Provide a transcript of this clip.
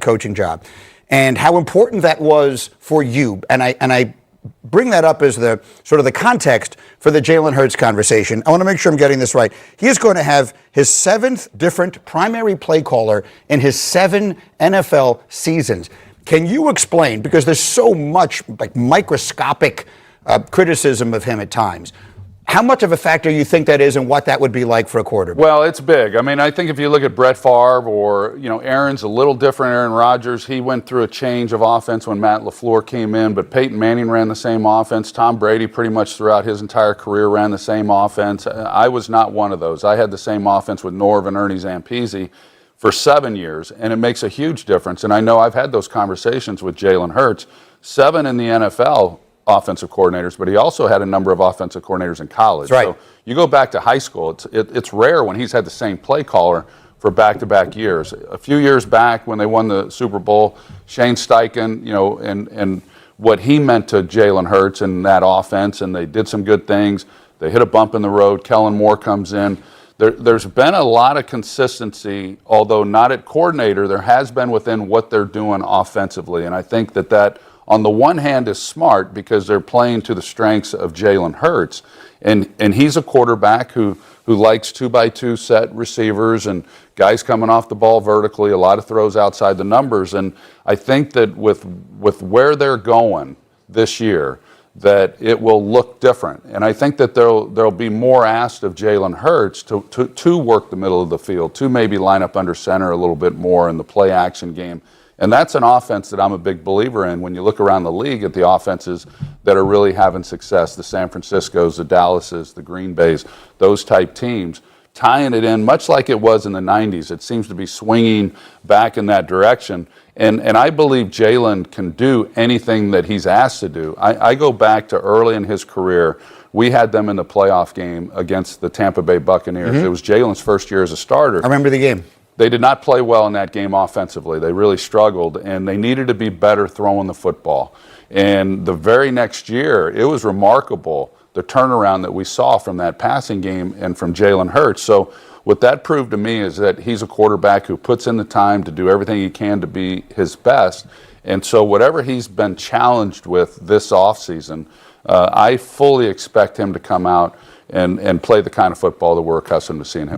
coaching job, and how important that was for you. And I bring that up as the sort of the context for the Jalen Hurts conversation. I want to make sure I'm getting this right. He is going to have his 7th different primary play caller in his 7 NFL seasons. Can you explain, because there's so much like microscopic criticism of him at times, how much of a factor you think that is and what that would be like for a quarterback? Well, it's big. I mean, I think if you look at Brett Favre or, Aaron's a little different. Aaron Rodgers, he went through a change of offense when Matt LaFleur came in, but Peyton Manning ran the same offense. Tom Brady pretty much throughout his entire career ran the same offense. I was not one of those. I had the same offense with Norv and Ernie Zampese for 7 years, and it makes a huge difference. And I know I've had those conversations with Jalen Hurts. 7 in the NFL offensive coordinators, but he also had a number of offensive coordinators in college. That's right. So you go back to high school, it's rare when he's had the same play caller for back-to-back years. A few years back when they won the Super Bowl, Shane Steichen, and what he meant to Jalen Hurts and that offense, and they did some good things. They hit a bump in the road. Kellen Moore comes in. There's been a lot of consistency, although not at coordinator, there has been within what they're doing offensively, and I think that on the one hand is smart because they're playing to the strengths of Jalen Hurts, and he's a quarterback who likes 2x2 set receivers and guys coming off the ball vertically, a lot of throws outside the numbers, and I think that with where they're going this year, that it will look different, and I think that there'll be more asked of Jalen Hurts to work the middle of the field, to maybe line up under center a little bit more in the play action game. And that's an offense that I'm a big believer in. When you look around the league at the offenses that are really having success, the San Franciscos, the Dallases, the Green Bays, those type teams, tying it in much like it was in the 90s. It seems to be swinging back in that direction. And I believe Jalen can do anything that he's asked to do. I go back to early in his career. We had them in the playoff game against the Tampa Bay Buccaneers. It was Jalen's first year as a starter. I remember the game. They did not play well in that game offensively. They really struggled, and they needed to be better throwing the football. And the very next year, it was remarkable, the turnaround that we saw from that passing game and from Jalen Hurts. So what that proved to me is that he's a quarterback who puts in the time to do everything he can to be his best. And so whatever he's been challenged with this offseason, I fully expect him to come out and play the kind of football that we're accustomed to seeing him.